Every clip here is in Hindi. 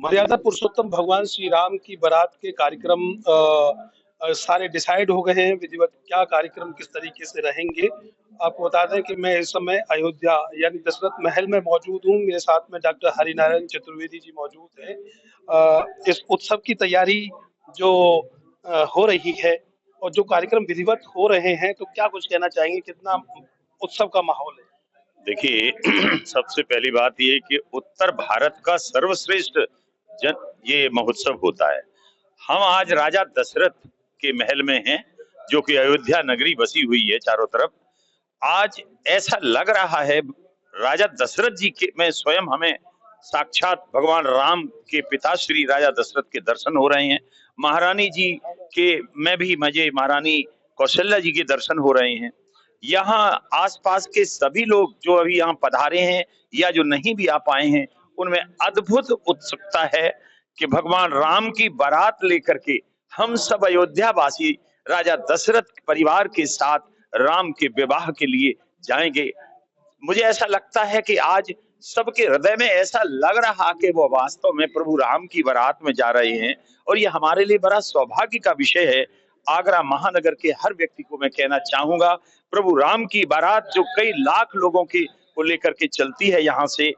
मर्यादा पुरुषोत्तम भगवान श्री राम की बारात के कार्यक्रम सारे डिसाइड हो गए हैं। विधिवत क्या कार्यक्रम किस तरीके से रहेंगे। आपको बता दें कि मैं इस समय अयोध्या यानी दशरथ महल में मौजूद हूँ। मेरे साथ में डॉक्टर हरिनारायण चतुर्वेदी जी मौजूद हैं। इस उत्सव की तैयारी जो हो रही है और जो कार्यक्रम विधिवत हो रहे हैं, तो क्या कुछ कहना चाहेंगे, कितना उत्सव का माहौल है? देखिए सबसे पहली बात ये कि उत्तर भारत का सर्वश्रेष्ठ जन ये महोत्सव होता है। हम आज राजा दशरथ के महल में हैं, जो कि अयोध्या नगरी बसी हुई है चारों तरफ। आज ऐसा लग रहा है राजा दशरथ जी के में स्वयं हमें साक्षात भगवान राम के पिता श्री राजा दशरथ के दर्शन हो रहे हैं। महारानी जी के में भी मजे महारानी कौशल्या जी के दर्शन हो रहे हैं। यहाँ आसपास के सभी लोग जो अभी यहाँ पधारे हैं या जो नहीं भी आ पाए हैं, उनमें अद्भुत उत्सुकता है कि भगवान राम की बारात लेकर के हम सब अयोध्या वासी राजा दशरथ परिवार के साथ राम के विवाह के लिए जाएंगे। मुझे ऐसा लगता है कि आज सबके हृदय में ऐसा लग रहा कि वो वास्तव में प्रभु राम की बारात में जा रहे हैं, और ये हमारे लिए बड़ा सौभाग्य का विषय है। आगरा महानगर के हर व्यक्ति को मैं कहना चाहूंगा, प्रभु राम की बारात जो कई लाख लोगों की को लेकर के चलती है यहाँ से,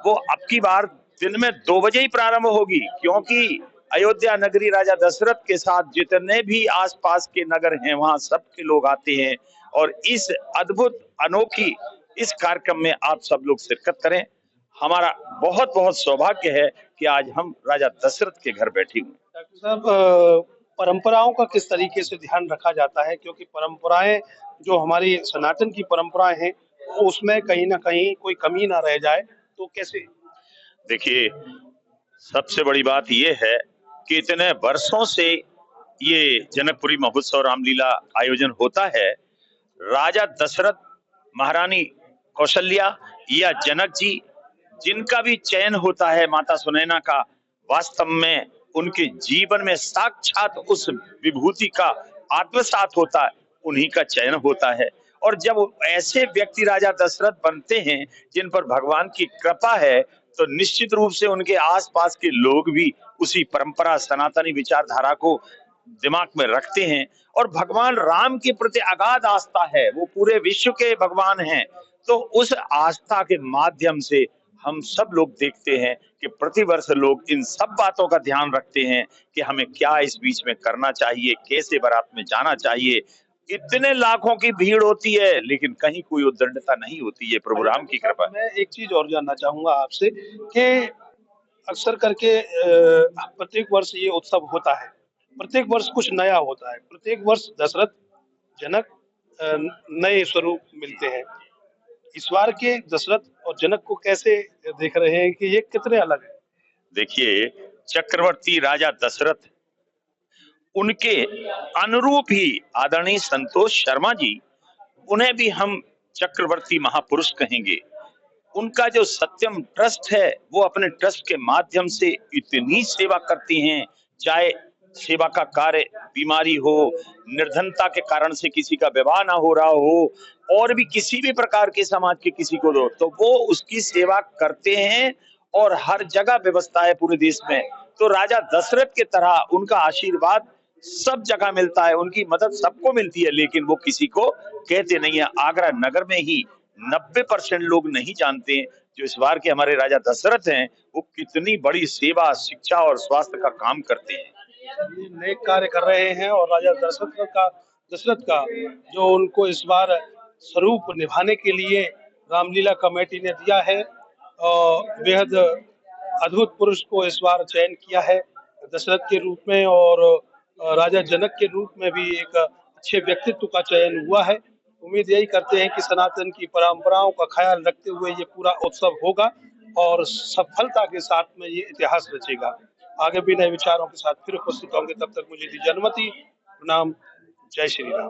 वो अब की बार दिन में 2 बजे ही प्रारंभ होगी, क्योंकि अयोध्या नगरी राजा दशरथ के साथ जितने भी आसपास के नगर हैं वहां सबके लोग आते हैं। और इस अद्भुत अनोखी इस कार्यक्रम में आप सब लोग शिरकत करें। हमारा बहुत बहुत सौभाग्य है कि आज हम राजा दशरथ के घर बैठे हुए। डॉक्टर साहब, परंपराओं का किस तरीके से ध्यान रखा जाता है, क्योंकि परंपराएं जो हमारी सनातन की परंपराएं हैं, उसमें कहीं ना कहीं कोई कमी ना रह जाए, तो कैसे? देखिए सबसे बड़ी बात यह है कि इतने वर्षों से ये जनकपुरी महोत्सव रामलीला आयोजन होता है। राजा दशरथ, महारानी कौशल्या या जनक जी, जिनका भी चयन होता है माता सुनैना का, वास्तव में उनके जीवन में साक्षात उस विभूति का आत्मसात होता है, उन्हीं का चयन होता है। और जब ऐसे व्यक्ति राजा दशरथ बनते हैं जिन पर भगवान की कृपा है, तो निश्चित रूप से उनके आसपास के लोग भी उसी परंपरा सनातनी विचारधारा को दिमाग में रखते हैं। और भगवान राम के प्रति अगाध आस्था है, वो पूरे विश्व के भगवान हैं। तो उस आस्था के माध्यम से हम सब लोग देखते हैं कि प्रतिवर्ष लोग इन सब बातों का ध्यान रखते हैं कि हमें क्या इस बीच में करना चाहिए, कैसे बारात में जाना चाहिए। इतने लाखों की भीड़ होती है लेकिन कहीं कोई उद्दंडता नहीं होती है, प्रभु राम की कृपा। मैं एक चीज और जानना चाहूंगा आपसे कि अक्सर करके प्रत्येक वर्ष ये उत्सव होता है, प्रत्येक वर्ष कुछ नया होता है, प्रत्येक वर्ष दशरथ जनक नए स्वरूप मिलते हैं। इस बार के दशरथ और जनक को कैसे देख रहे हैं कि ये कितने अलग है? देखिए चक्रवर्ती राजा दशरथ, उनके अनुरूप ही आदरणीय संतोष शर्मा जी, उन्हें भी हम चक्रवर्ती महापुरुष कहेंगे। उनका जो सत्यम ट्रस्ट है, वो अपने ट्रस्ट के माध्यम से इतनी सेवा करती हैं। चाहे सेवा का कार्य बीमारी हो, निर्धनता के कारण से किसी का विवाह ना हो रहा हो, और भी किसी भी प्रकार के समाज के किसी को दो, तो वो उसकी सेवा करते हैं। और हर जगह व्यवस्था है पूरे देश में, तो राजा दशरथ के तरह उनका आशीर्वाद सब जगह मिलता है, उनकी मदद सबको मिलती है, लेकिन वो किसी को कहते नहीं है। आगरा नगर में ही 90% लोग नहीं जानते हैं जो इस बार के हमारे राजा दशरथ हैं, वो कितनी बड़ी सेवा, शिक्षा और स्वास्थ्य का काम करते हैं। ये नेक कार्य कर रहे हैं, और राजा दशरथ का जो उनको इस बार स्वरूप निभाने के लिए रामलीला कमेटी ने दिया है, और बेहद अद्भुत पुरुष को इस बार चयन किया है दशरथ के रूप में, और राजा जनक के रूप में भी एक अच्छे व्यक्तित्व का चयन हुआ है। उम्मीद यही करते हैं कि सनातन की परंपराओं का ख्याल रखते हुए ये पूरा उत्सव होगा और सफलता के साथ में ये इतिहास रचेगा। आगे भी नए विचारों के साथ फिर उपस्थित होंगे, तब तक मुझे दीजिए अनुमति। प्रणाम। जय श्री राम।